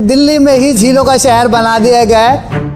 दिल्ली में ही झीलों का शहर बना दिया गया है।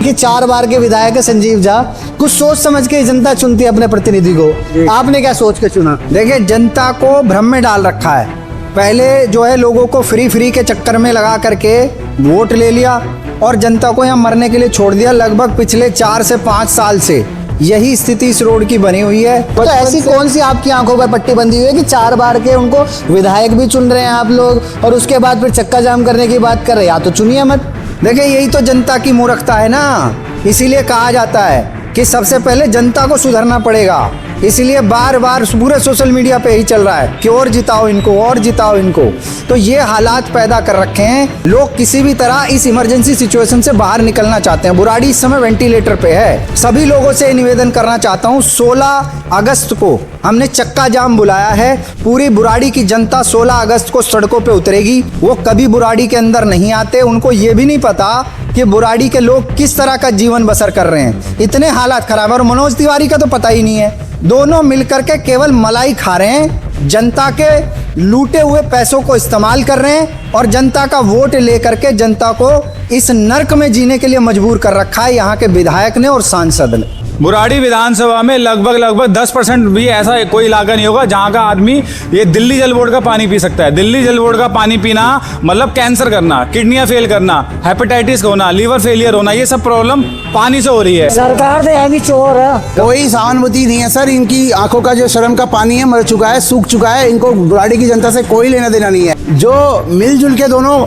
कि 4 बार के विधायक है संजीव झा, कुछ सोच समझ के जनता चुनती है अपने प्रतिनिधि को। आपने क्या सोच के चुना? देखिए, जनता को भ्रम में डाल रखा है। पहले जो है लोगों को फ्री के चक्कर में लगा करके वोट ले लिया और जनता को यहाँ मरने के लिए छोड़ दिया। लगभग पिछले 4 से 5 साल से यही स्थिति इस रोड की बनी हुई है। तो ऐसी कौन सी आपकी आंखों पर पट्टी बंधी हुई है कि 4 बार के उनको विधायक भी चुन रहे हैं आप लोग और उसके बाद फिर चक्का जाम करने की बात कर रहे हैं? या तो चुनिए मत। देखिए, यही तो जनता की मूर्खता है ना। इसीलिए कहा जाता है कि सबसे पहले जनता को सुधरना पड़ेगा। इसलिए बार बार पूरे सोशल मीडिया पे ही चल रहा है कि और जिताओ इनको, और जिताओ इनको। तो ये हालात पैदा कर रखे हैं। लोग किसी भी तरह इस इमरजेंसी सिचुएशन से बाहर निकलना चाहते हैं। बुराड़ी इस समय वेंटिलेटर पे है। सभी लोगों से निवेदन करना चाहता हूँ, 16 अगस्त को हमने चक्का जाम बुलाया है। पूरी बुराड़ी की जनता 16 अगस्त को सड़कों पे उतरेगी। वो कभी बुराड़ी के अंदर नहीं आते, उनको ये भी नहीं पता कि बुराड़ी के लोग किस तरह का जीवन बसर कर रहे हैं। इतने हालात खराब है। और मनोज तिवारी का तो पता ही नहीं है। दोनों मिलकर के केवल मलाई खा रहे हैं, जनता के लूटे हुए पैसों को इस्तेमाल कर रहे हैं और जनता का वोट लेकर के जनता को इस नर्क में जीने के लिए मजबूर कर रखा है यहाँ के विधायक ने और सांसद ने। बुराड़ी विधानसभा में लगभग 10% भी ऐसा कोई इलाका नहीं होगा जहां का आदमी ये दिल्ली जल बोर्ड का पानी पी सकता है। दिल्ली जल बोर्ड का पानी पीना मतलब कैंसर करना, किडनियां फेल करना, हेपेटाइटिस होना, लीवर फेलियर होना, ये सब प्रॉब्लम पानी से हो रही है। सरकार तो है भी चोर है। कोई सहानुभूति नहीं है सर। इनकी आंखों का जो शर्म का पानी है मर चुका है, सूख चुका है। इनको बुराड़ी की जनता से कोई लेना देना नहीं है। जो मिलजुल के दोनों,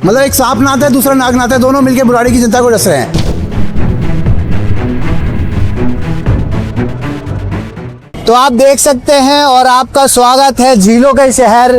मतलब एक सांप नाता है दूसरा नाग नाता है, दोनों मिलकर बुराड़ी की जनता को डस रहे हैं। तो आप देख सकते हैं और आपका स्वागत है झीलों के शहर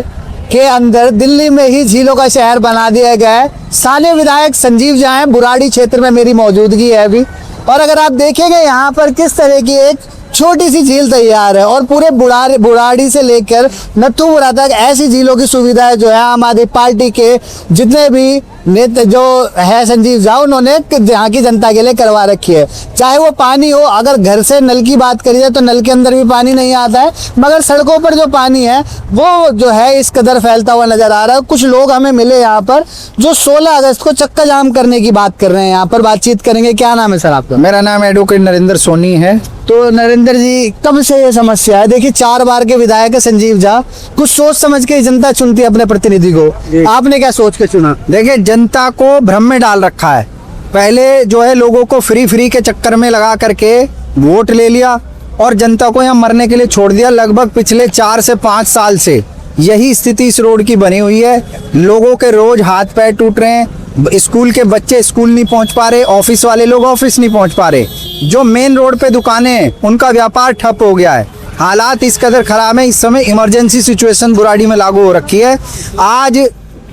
के अंदर। दिल्ली में ही झीलों का शहर बना दिया गया है। स्थानीय विधायक संजीव झा हैं, बुराड़ी क्षेत्र में मेरी मौजूदगी है अभी। और अगर आप देखेंगे यहाँ पर किस तरह की एक छोटी सी झील तैयार है और पूरे बुराड़ी से लेकर नथुपुरा तक ऐसी झीलों की सुविधा जो है आम आदमी पार्टी के जितने भी नेता जो है संजीव झा, उन्होंने यहाँ की जनता के लिए करवा रखी है। चाहे वो पानी हो, अगर घर से नल की बात करी जाए तो नल के अंदर भी पानी नहीं आता है, मगर सड़कों पर जो पानी है वो जो है इस कदर फैलता हुआ नजर आ रहा है। कुछ लोग हमें मिले यहाँ पर जो 16 अगस्त को चक्का जाम करने की बात कर रहे हैं। यहाँ पर बातचीत करेंगे। क्या नाम है सर आपका? मेरा नाम एडवोकेट नरेंद्र सोनी है। तो नरेंद्र जी, कब से ये समस्या है? देखिए, 4 बार के विधायक है संजीव झा, कुछ सोच समझ के जनता चुनती है अपने प्रतिनिधि को। आपने क्या सोच के चुना? देखिए, जनता को भ्रम में डाल रखा है। पहले जो है लोगों को फ्री के चक्कर में लगा करके वोट ले लिया और जनता को यहाँ मरने के लिए छोड़ दिया। लगभग पिछले 4 से 5 साल से यही स्थिति इस रोड की बनी हुई है। लोगों के रोज हाथ पैर टूट रहे हैं। स्कूल के बच्चे स्कूल नहीं पहुंच पा रहे, ऑफिस वाले लोग ऑफिस नहीं पहुंच पा रहे। जो मेन रोड पे दुकानें हैं उनका व्यापार ठप हो गया है। हालात इस कदर खराब है। इस समय इमरजेंसी सिचुएशन बुराड़ी में लागू हो रखी है। आज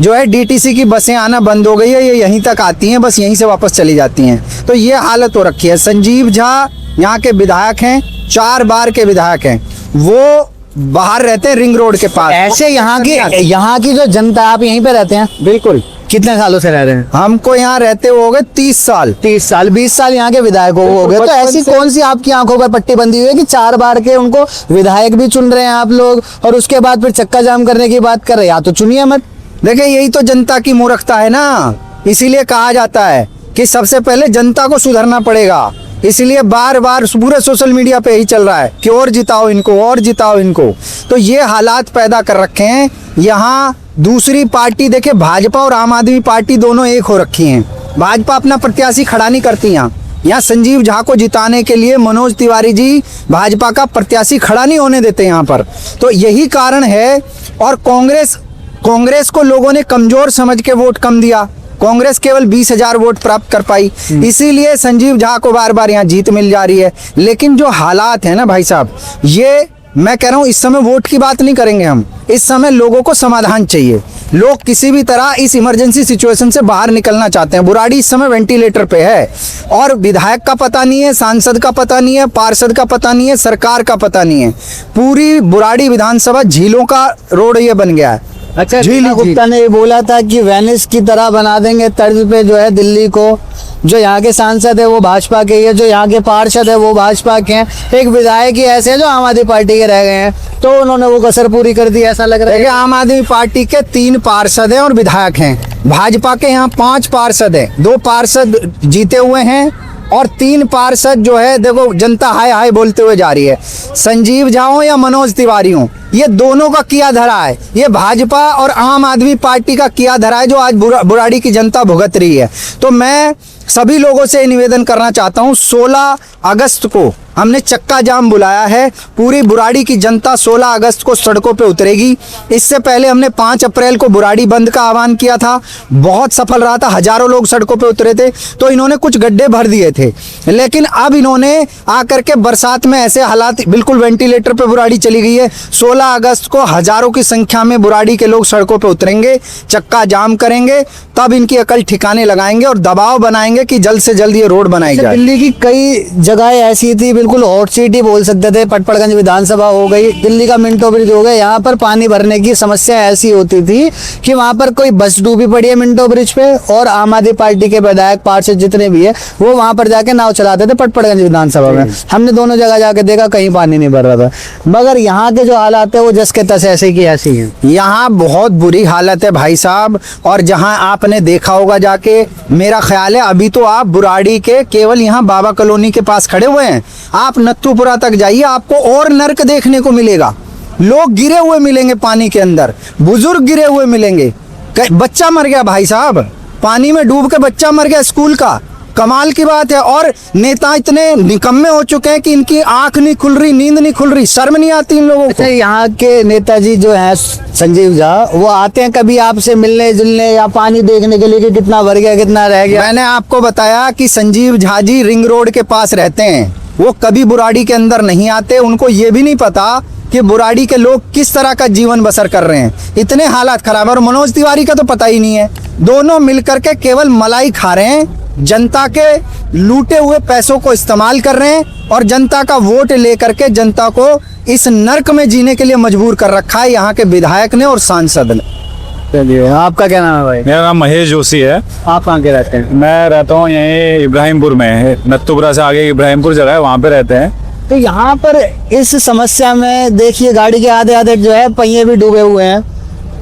जो है डीटीसी की बसें आना बंद हो गई है। ये यहीं तक आती हैं, बस यहीं से वापस चली जाती हैं। तो ये हालत हो रखी है। संजीव झा यहाँ के विधायक हैं, 4 बार के विधायक हैं। वो बाहर रहते हैं रिंग रोड के पास। ऐसे यहाँ की जो जनता, आप यहीं पे रहते हैं? बिल्कुल। कितने सालों से रह रहे हैं? हमको यहाँ रहते हो गए 30 साल। 30 साल, 20 साल यहाँ के विधायक हो गए। तो ऐसी कौन सी आपकी आंखों पर पट्टी बंधी हुई है कि 4 बार के उनको विधायक भी चुन रहे हैं आप लोग और उसके बाद फिर चक्का जाम करने की बात कर रहे हैं? या तो चुनिए मत। देखिए, यही तो जनता की मूर्खता है ना। इसीलिए कहा जाता है कि सबसे पहले जनता को सुधरना पड़ेगा। इसलिए बार बार पूरे सोशल मीडिया पे ही चल रहा है कि और जिताओ इनको, और जिताओ इनको। तो ये हालात पैदा कर रखे हैं। यहाँ दूसरी पार्टी देखिए, भाजपा और आम आदमी पार्टी दोनों एक हो रखी हैं। भाजपा अपना प्रत्याशी खड़ा नहीं करती। यहाँ संजीव झा को जिताने के लिए मनोज तिवारी जी भाजपा का प्रत्याशी खड़ा नहीं होने देते यहाँ पर। तो यही कारण है। और कांग्रेस को लोगों ने कमजोर समझ के वोट कम दिया। कांग्रेस केवल 20,000 वोट प्राप्त कर पाई। इसीलिए संजीव झा को बार बार यहाँ जीत मिल जा रही है। लेकिन जो हालात है ना भाई साहब, ये मैं कह रहा हूँ, इस समय वोट की बात नहीं करेंगे हम। इस समय लोगों को समाधान चाहिए। लोग किसी भी तरह इस इमरजेंसी सिचुएशन से बाहर निकलना चाहते हैं। बुराड़ी इस समय वेंटिलेटर पे है और विधायक का पता नहीं है, सांसद का पता नहीं है, पार्षद का पता नहीं है, सरकार का पता नहीं है। पूरी बुराड़ी विधानसभा झीलों का रोड ये बन गया है। अच्छा, रीना गुप्ता ने बोला था कि वेनिस की तरह बना देंगे तर्ज पे जो है दिल्ली को, जो यहाँ के सांसद है वो भाजपा के ही है, जो यहाँ के पार्षद है वो भाजपा के हैं, एक विधायक ही ऐसे हैं जो आम आदमी पार्टी के रह गए हैं, तो उन्होंने वो कसर पूरी कर दी, ऐसा लग रहा है। देखिए, आम आदमी पार्टी के 3 पार्षद हैं और विधायक हैं। भाजपा के यहाँ 5 पार्षद हैं, 2 पार्षद जीते हुए हैं और 3 पार्षद जो है देखो जनता हाय हाय बोलते हुए जा रही है। संजीव झा हो या मनोज तिवारी हो, ये दोनों का किया धरा है, ये भाजपा और आम आदमी पार्टी का किया धरा है जो आज बुराड़ी की जनता भुगत रही है। तो मैं सभी लोगों से निवेदन करना चाहता हूँ, 16 अगस्त को हमने चक्का जाम बुलाया है। पूरी बुराड़ी की जनता 16 अगस्त को सड़कों पे उतरेगी। इससे पहले हमने 5 अप्रैल को बुराड़ी बंद का आह्वान किया था, बहुत सफल रहा था, हजारों लोग सड़कों पे उतरे थे। तो इन्होंने कुछ गड्ढे भर दिए थे, लेकिन अब इन्होंने आकर के बरसात में ऐसे हालात, बिल्कुल वेंटिलेटर पे बुराड़ी चली गई है। 16 अगस्त को हजारों की संख्या में बुराड़ी के लोग सड़कों पे उतरेंगे, चक्का जाम करेंगे, तब इनकी अकल ठिकाने लगाएंगे और दबाव बनाएंगे कि जल्द से जल्द ये रोड बनाई जाए। दिल्ली की कई जगह ऐसी थी, बिल्कुल हॉट सीट ही बोल सकते थे, पटपड़गंज विधानसभा हो गई, दिल्ली का मिंटो ब्रिज हो गया, यहाँ पर पानी भरने की समस्या ऐसी होती थी कि वहाँ पर कोई बस डूबी पड़ी है मिंटो ब्रिज पे, और आम आदमी पार्टी के विधायक पार्षद जितने भी है वो वहाँ पर जाके नाव चलाते थे पटपड़गंज विधानसभा में। हमने दोनों जगह जाके देखा, कहीं पानी नहीं भर रहा था। मगर यहाँ के जो हालात है वो जस के तस ऐसे की ऐसी है। यहाँ बहुत बुरी हालत है भाई साहब, और जहाँ आपने देखा होगा जाके, मेरा ख्याल है अभी तो आप बुराड़ी के केवल यहाँ बाबा कॉलोनी के पास खड़े हुए हैं, आप नत्थूपुरा तक जाइए, आपको और नर्क देखने को मिलेगा। लोग गिरे हुए मिलेंगे पानी के अंदर, बुजुर्ग गिरे हुए मिलेंगे, बच्चा मर गया भाई साहब, पानी में डूब के बच्चा मर गया स्कूल का, कमाल की बात है। और नेता इतने निकम्मे हो चुके हैं कि इनकी आंख नहीं खुल रही, नींद नहीं खुल रही, शर्म नहीं आती इन लोगों को। यहाँ के नेताजी जो हैं संजीव झा, वो आते हैं कभी आपसे मिलने जुलने या पानी देखने के लिए कि कितना भर गया कितना रह गया? मैंने आपको बताया कि संजीव झा जी रिंग रोड के पास रहते हैं, वो कभी बुराड़ी के अंदर नहीं आते, उनको ये भी नहीं पता कि बुराड़ी के लोग किस तरह का जीवन बसर कर रहे हैं, इतने हालात खराब है। और मनोज तिवारी का तो पता ही नहीं है, दोनों मिलकर के केवल मलाई खा रहे हैं, जनता के लूटे हुए पैसों को इस्तेमाल कर रहे हैं और जनता का वोट लेकर के जनता को इस नर्क में जीने के लिए मजबूर कर रखा है यहाँ के विधायक ने और सांसद ने। चलिए, आपका क्या नाम है भाई? मेरा नाम महेश जोशी है। आप कहाँ के रहते हैं? मैं रहता हूँ यहीं इब्राहिमपुर में, नत्थूपुरा से आगे इब्राहिमपुर जगह है, वहाँ पे रहते हैं। तो यहाँ पर इस समस्या में देखिए, गाड़ी के आधे आधे जो है पहिए भी डूबे हुए हैं।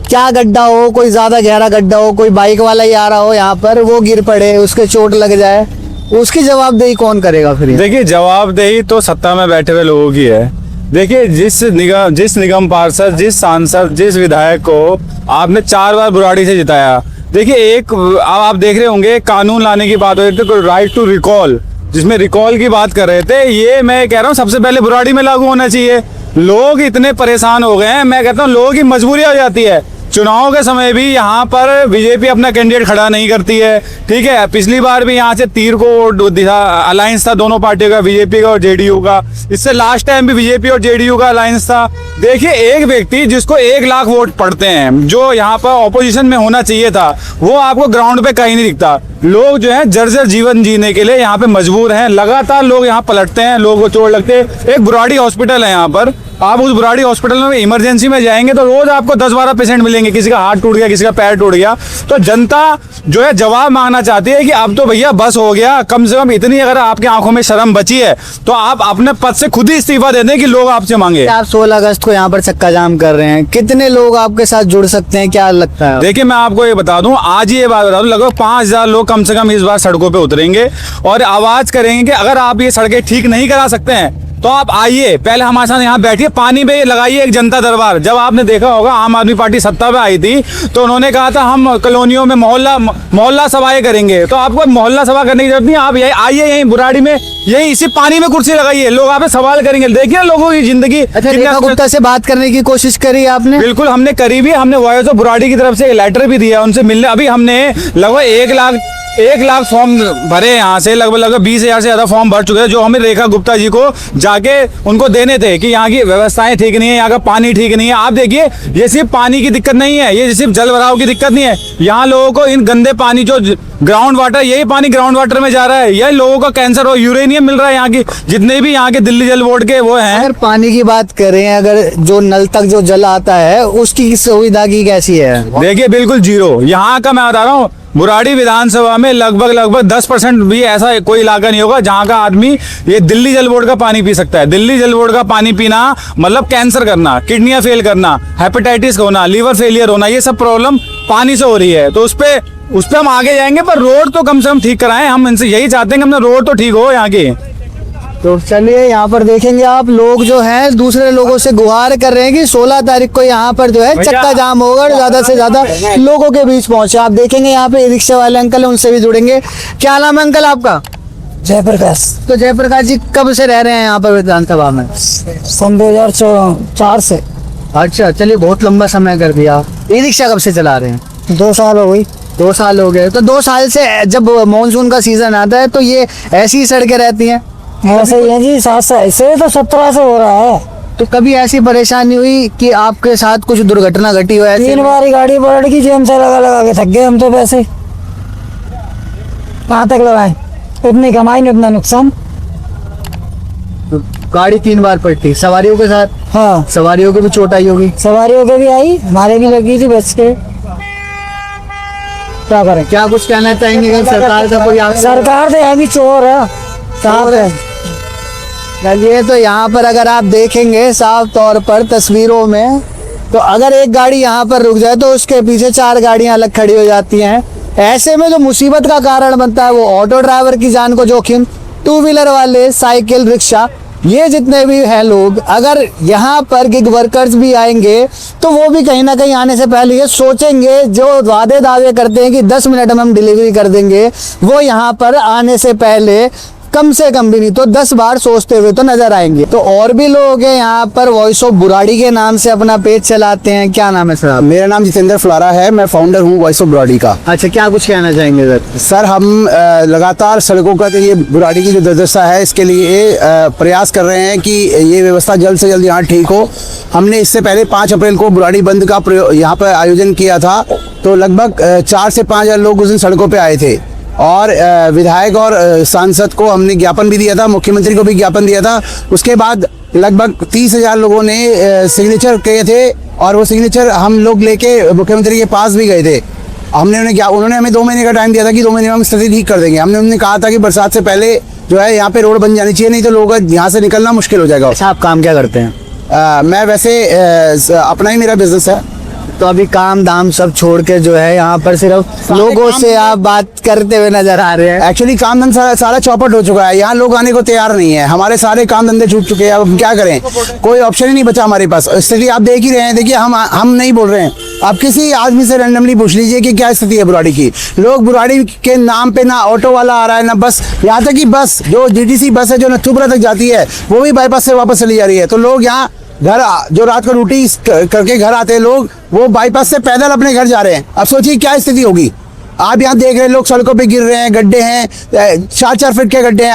क्या गड्ढा हो, कोई ज्यादा गहरा गड्ढा हो, कोई बाइक वाला ही आ रहा हो यहाँ पर, वो गिर पड़े, उसके चोट लग जाए, उसकी जवाबदेही कौन करेगा फिर? देखिए, जवाबदेही तो सत्ता में बैठे हुए लोगों की है। देखिए, जिस निगम पार्षद, जिस सांसद, जिस विधायक को आपने 4 बार बुराड़ी से जिताया, देखिए एक आप देख रहे होंगे कानून लाने की बात हो रही थी, राइट टू रिकॉल, जिसमें रिकॉल की बात कर रहे थे, ये मैं कह रहा हूँ सबसे पहले बुराड़ी में लागू होना चाहिए। लोग इतने परेशान हो गए हैं, मैं कहता हूँ लोगों की मजबूरी हो जाती है। चुनाव के समय भी यहाँ पर बीजेपी अपना कैंडिडेट खड़ा नहीं करती है, ठीक है। पिछली बार भी यहाँ से तीर को अलायंस था दोनों पार्टियों का, बीजेपी का और जेडीयू का। इससे लास्ट टाइम भी बीजेपी और जेडीयू का अलायंस था। देखिए, एक व्यक्ति जिसको 1 लाख वोट पड़ते हैं, जो यहाँ पर ऑपोजिशन में होना चाहिए था, वो आपको ग्राउंड पे कहीं नहीं दिखता। लोग जो है जर्जर जीवन जीने के लिए यहाँ पे मजबूर हैं, लगातार लोग यहाँ पलटते हैं, लोगों को चोट लगते हैं। एक बुराड़ी हॉस्पिटल है यहाँ पर, आप उस बुराड़ी हॉस्पिटल में इमरजेंसी में जाएंगे तो रोज आपको 10-12 पेशेंट मिलेंगे, किसी का हाथ टूट गया, किसी का पैर टूट गया। तो जनता जो है जवाब मांगना चाहती है कि अब तो भैया बस हो गया, कम से कम इतनी अगर आपकी आंखों में शर्म बची है तो आप अपने पद से खुद ही इस्तीफा दे दें कि लोग आपसे मांगे। आप 16 अगस्त को यहाँ पर चक्का जाम कर रहे हैं, कितने लोग आपके साथ जुड़ सकते हैं, क्या लगता है? देखिए, मैं आपको ये बता दूं, आज ये बात बता दूं, लगभग 5000 लोग कम से कम इस बार सड़कों पे उतरेंगे और आवाज करेंगे कि अगर आप ये सड़कें ठीक नहीं करा सकते हैं तो आप आइए, पहले हमारे साथ यहाँ बैठिए, पानी में लगाइए एक जनता दरबार। जब आपने देखा होगा आम आदमी पार्टी सत्ता पे आई थी तो उन्होंने कहा था हम कॉलोनियों में मोहल्ला सभाएं करेंगे, तो आपको मोहल्ला सभा करने की जरूरत नहीं, आप यही आइए, यहीं बुराड़ी में यही इसी पानी में कुर्सी लगाइए, लोग आप सवाल करेंगे। देखिए लोगों की जिंदगी। अच्छा, रेखा गुप्ता से बात करने की कोशिश करी आपने? बिल्कुल हमने करी भी, हमने वॉइस ऑफ बुराड़ी की तरफ से एक लेटर भी दिया उनसे मिलने। अभी हमने लगभग 1 लाख फॉर्म भरे, यहाँ से लगभग 20,000 से ज्यादा फॉर्म भर चुके हैं, जो हमें रेखा गुप्ता जी को जाके उनको देने थे कि यहाँ की व्यवस्थाएं ठीक नहीं है, यहाँ का पानी ठीक नहीं है। आप देखिए, ये सिर्फ पानी की दिक्कत नहीं है, ये सिर्फ जल भराव की दिक्कत नहीं है, यहाँ लोगों को इन गंदे पानी जो ग्राउंड वाटर, यही पानी ग्राउंड वाटर में जा रहा है, यही लोगों का कैंसर और यूरेनियम मिल रहा है। यहाँ की जितने भी यहाँ के दिल्ली जल बोर्ड के वो हैं। अगर पानी की बात करें, अगर जो नल तक जो जल आता है उसकी सुविधा की कैसी है? देखिए बिल्कुल जीरो। यहाँ का मैं बता रहा हूँ, बुराड़ी विधानसभा में लगभग 10% भी ऐसा कोई इलाका नहीं होगा जहां का आदमी ये दिल्ली जल बोर्ड का पानी पी सकता है। दिल्ली जल बोर्ड का पानी पीना मतलब कैंसर करना, किडनियां फेल करना, हेपेटाइटिस होना, लीवर फेलियर होना, ये सब प्रॉब्लम पानी से हो रही है। तो उस पे हम आगे जाएंगे, पर रोड तो कम से कम ठीक कराएं। हम इनसे यही चाहते हैं कि अपना रोड तो ठीक हो यहाँ के। तो चलिए यहाँ पर देखेंगे आप, लोग जो हैं दूसरे लोगों से गुहार कर रहे हैं कि 16 तारीख को यहाँ पर जो है चक्का जाम होगा और ज्यादा से ज्यादा लोगों के बीच पहुंचे। आप देखेंगे यहाँ पे रिक्शा वाले अंकल हैं, उनसे भी जुड़ेंगे। क्या नाम है अंकल आपका? जयप्रकाश। तो जयप्रकाश जी कब से रह रहे हैं यहाँ पर विधानसभा में? सन 2004 से। अच्छा, चलिए बहुत लंबा समय कर दिया। ई रिक्शा कब से चला रहे हैं? 2 साल हो गई। 2 साल हो गए। तो 2 साल से जब मानसून का सीजन आता है तो ये ऐसी ही सड़कें रहती हैं? ऐसे ही है जी, 7 साल से तो 17 से हो रहा है। तो कभी ऐसी परेशानी हुई कि आपके साथ कुछ दुर्घटना घटी हो? ऐसे 3 बार गाड़ी पलट गई, जेम से लगा के थक गए हम तो। वैसे कहाँ तक लगाए, उतनी कमाई नहीं उतना नुकसान। तो गाड़ी 3 बार पलटी सवारियों के साथ? हाँ, सवारियों को भी चोट आई होगी? सवारियों के भी आई, हमारे भी लगी थी बस के। क्या करें? क्या कुछ कहना चाहेंगे कि सरकार का कोई सरकार तो अभी चोर है, साफ है। चलिए, तो यहाँ पर अगर आप देखेंगे साफ तौर पर तस्वीरों में, तो अगर एक गाड़ी यहाँ पर रुक जाए तो उसके पीछे 4 गाड़ियाँ अलग खड़ी हो जाती हैं। ऐसे में जो मुसीबत का कारण बनता है वो ऑटो ड्राइवर की जान को जोखिम, 2 व्हीलर वाले, साइकिल, रिक्शा, ये जितने भी हैं लोग, अगर यहाँ पर गिग वर्कर्स भी आएंगे तो वो भी कहीं ना कहीं आने से पहले ये सोचेंगे, जो दावे करते हैं कि 10 मिनट में हम डिलीवरी कर देंगे, वो यहाँ पर आने से पहले कम से कम भी नहीं तो 10 बार सोचते हुए तो नजर आएंगे। तो और भी लोग हैं यहाँ पर, वॉइस ऑफ बुराड़ी के नाम से अपना पेज चलाते हैं। क्या नाम है सर? मेरा नाम जितेंद्र फलारा है, मैं फाउंडर हूँ वॉइस ऑफ बुराड़ी का। अच्छा, क्या कुछ कहना चाहेंगे सर? सर, हम लगातार सड़कों का ये बुराड़ी की जो दुर्दशा है इसके लिए प्रयास कर रहे हैं कि ये व्यवस्था जल्द से जल्द यहाँ ठीक हो। हमने इससे पहले 5 अप्रैल को बुराड़ी बंद का यहाँ पर आयोजन किया था, तो लगभग 4 से 5 हज़ार लोग उस दिन सड़कों पर आए थे और विधायक और सांसद को हमने ज्ञापन भी दिया था, मुख्यमंत्री को भी ज्ञापन दिया था। उसके बाद लगभग 30,000 लोगों ने सिग्नेचर किए थे और वो सिग्नेचर हम लोग लेके मुख्यमंत्री के पास भी गए थे। उन्होंने हमें 2 महीने का टाइम दिया था कि 2 महीने में हम स्थिति ठीक कर देंगे। उन्होंने कहा था कि बरसात से पहले जो है यहाँ पे रोड बन जानी चाहिए, नहीं तो लोगों का यहाँ से निकलना मुश्किल हो जाएगा। अच्छा, आप काम क्या करते हैं? मैं वैसे अपना ही मेरा बिजनेस है। तो अभी काम दाम सब छोड़ के जो है यहाँ पर सिर्फ लोगों से आप बात करते हुए नजर आ रहे हैं। एक्चुअली काम धंधा सारा चौपट हो चुका है, यहाँ लोग आने को तैयार नहीं है। हमारे सारे काम धंधे छूट चुके हैं, अब हम क्या करें? कोई ऑप्शन ही नहीं बचा हमारे पास। स्थिति आप देख ही रहे हैं। देखिए, हम नहीं बोल रहे हैं, आप किसी आदमी से रैंडमली पूछ लीजिए कि क्या स्थिति है बुराड़ी की। लोग बुराड़ी के नाम पे ना ऑटो वाला आ रहा है ना बस, यहाँ तक कि बस जो GTC बस है जो नथुपुरा तक जाती है वो भी बाईपास से वापस चली जा रही है। तो लोग यहाँ घर जो रात को ड्यूटी करके घर आते हैं लोग, वो बाईपास से पैदल अपने घर जा रहे हैं। अब सोचिए क्या स्थिति होगी। आप यहाँ देख रहे हैं लोग सड़कों पे गिर रहे हैं, गड्ढे हैं, 4-4 फीट के गड्ढे हैं।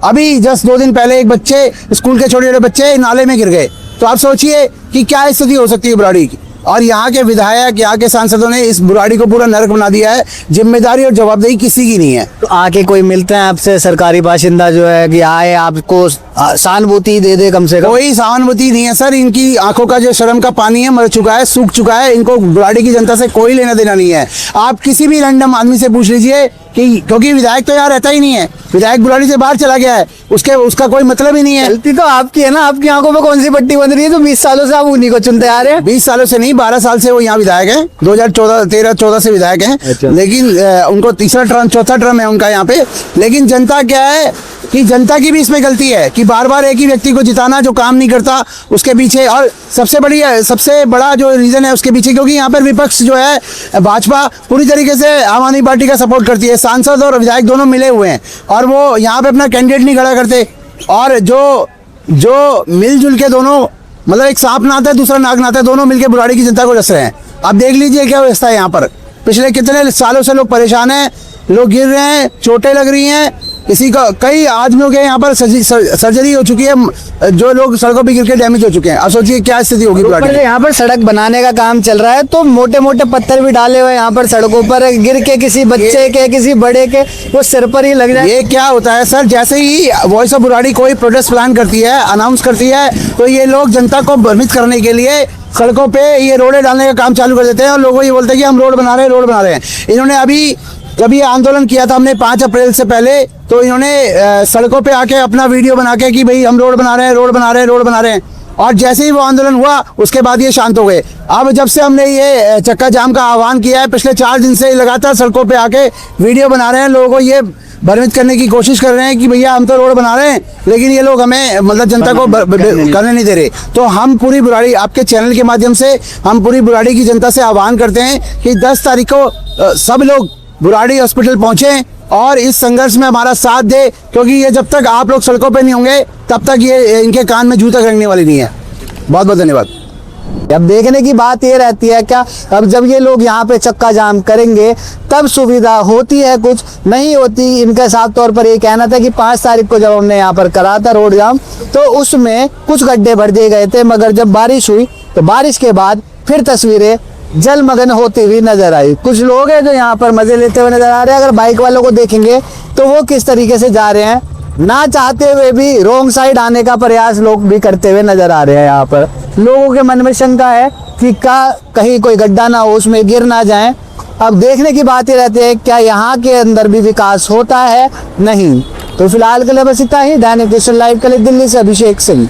अभी जस्ट 2 दिन पहले एक बच्चे, स्कूल के छोटे छोटे बच्चे नाले में गिर गए। तो आप सोचिए कि क्या स्थिति हो सकती है बुराड़ी की। और यहाँ के विधायक, यहाँ के सांसदों ने इस बुराड़ी को पूरा नरक बना दिया है। जिम्मेदारी और जवाबदेही किसी की नहीं है। तो आके कोई मिलते हैं आपसे सरकारी बाशिंदा जो है कि आए आपको सहानुभूति दे दे? कम से कम कोई सहानुभूति नहीं है सर। इनकी आंखों का जो शर्म का पानी है मर चुका है, सूख चुका है। इनको बुराड़ी की जनता से कोई लेना देना नहीं है। आप किसी भी रैंडम आदमी से पूछ लीजिए कि, क्योंकि विधायक तो यहाँ रहता ही नहीं है, विधायक बुराड़ी से बाहर चला गया है, उसका कोई मतलब ही नहीं है। गलती तो आपकी है ना, आपकी आंखों में कौन सी पट्टी बन रही है? तो 20 सालों से आप उन्हीं को चुनते आ रहे हैं। 20 सालों से नहीं, 12 साल से वो यहाँ विधायक है। 2013-14 से विधायक हैं। अच्छा। लेकिन उनको चौथा टर्म है उनका यहाँ पे। लेकिन जनता क्या है कि जनता की भी इसमें गलती है कि बार बार एक ही व्यक्ति को जिताना जो काम नहीं करता उसके पीछे। और सबसे बड़ा जो रीजन है उसके पीछे, क्योंकि यहाँ पर विपक्ष जो है भाजपा पूरी तरीके से आम आदमी पार्टी का सपोर्ट करती है। सांसद और विधायक दोनों मिले हुए हैं और वो यहाँ पे अपना कैंडिडेट नहीं खड़ा करते। और जो मिलजुल के दोनों, मतलब एक सांप नाता है दूसरा नाग नाता है, दोनों मिलकर बुराड़ी की जनता को डस रहे हैं। आप देख लीजिए क्या व्यवस्था है यहाँ पर। पिछले कितने सालों से लोग परेशान हैं, लोग गिर रहे हैं, चोटें लग रही हैं। किसी का, कई आदमियों के यहाँ पर सर्जरी हो चुकी है, जो लोग सड़कों पे गिर के डैमेज हो चुके हैं। अब सोचिए क्या स्थिति होगी बुराड़ी की। यहाँ पर सड़क बनाने का काम चल रहा है तो मोटे मोटे पत्थर भी डाले हुए यहाँ पर सड़कों पर, गिर के किसी बच्चे के किसी बड़े के वो सिर पर ही लग जाए। ये क्या होता है सर, जैसे ही वॉइस ऑफ बुराड़ी कोई प्रोटेस्ट प्लान करती है, अनाउंस करती है, तो ये लोग जनता को भ्रमित करने के लिए सड़कों पे ये रोडें डालने का काम चालू कर देते हैं और लोगों ये बोलते हैं कि हम रोड बना रहे हैं, रोड बना रहे हैं। इन्होंने अभी जब ये आंदोलन किया था हमने 5 अप्रैल से पहले, तो इन्होंने सड़कों पे आके अपना वीडियो बना के कि भाई हम रोड बना रहे हैं, रोड बना रहे हैं, रोड बना रहे हैं, और जैसे ही वो आंदोलन हुआ उसके बाद ये शांत हो गए। अब जब से हमने ये चक्का जाम का आह्वान किया है, पिछले 4 दिन से लगातार सड़कों पे आके वीडियो बना रहे हैं, लोगों को ये भ्रमित करने की कोशिश कर रहे हैं कि भैया हम तो रोड बना रहे हैं, लेकिन ये लोग हमें मतलब जनता को करने नहीं दे रहे। तो हम पूरी बुराड़ी आपके चैनल के माध्यम से हम पूरी बुराड़ी की जनता से आह्वान करते हैं कि 10 तारीख को सब लोग बुराड़ी हॉस्पिटल पहुंचे और इस संघर्ष में हमारा साथ दे, क्योंकि ये जब तक आप लोग सड़कों पे नहीं होंगे तब तक ये इनके कान में जू तक लगने वाली नहीं है। बहुत बहुत धन्यवाद। अब देखने की बात ये रहती है क्या, अब जब ये लोग यहाँ पे चक्का जाम करेंगे तब सुविधा होती है, कुछ नहीं होती। इनका साफ तौर पर ये कहना था कि 5 तारीख को जब हमने यहाँ पर करा था रोड जाम तो उसमें कुछ गड्ढे भर दिए गए थे, मगर जब बारिश हुई तो बारिश के बाद फिर तस्वीरें जलमग्न होती हुई नजर आई। कुछ लोग हैं जो यहाँ पर मजे लेते हुए नजर आ रहे हैं। अगर बाइक वालों को देखेंगे तो वो किस तरीके से जा रहे हैं, ना चाहते हुए भी रोंग साइड आने का प्रयास लोग भी करते हुए नजर आ रहे हैं। यहाँ पर लोगों के मन में शंका है कि कहीं कोई गड्ढा ना हो, उसमें गिर ना जाएं। अब देखने की बात ये रहती है क्या यहाँ के अंदर भी विकास होता है, नहीं। तो फिलहाल के लिए बस इतना ही। दैनिक डिजिटल लाइव के लिए दिल्ली से अभिषेक सिंह।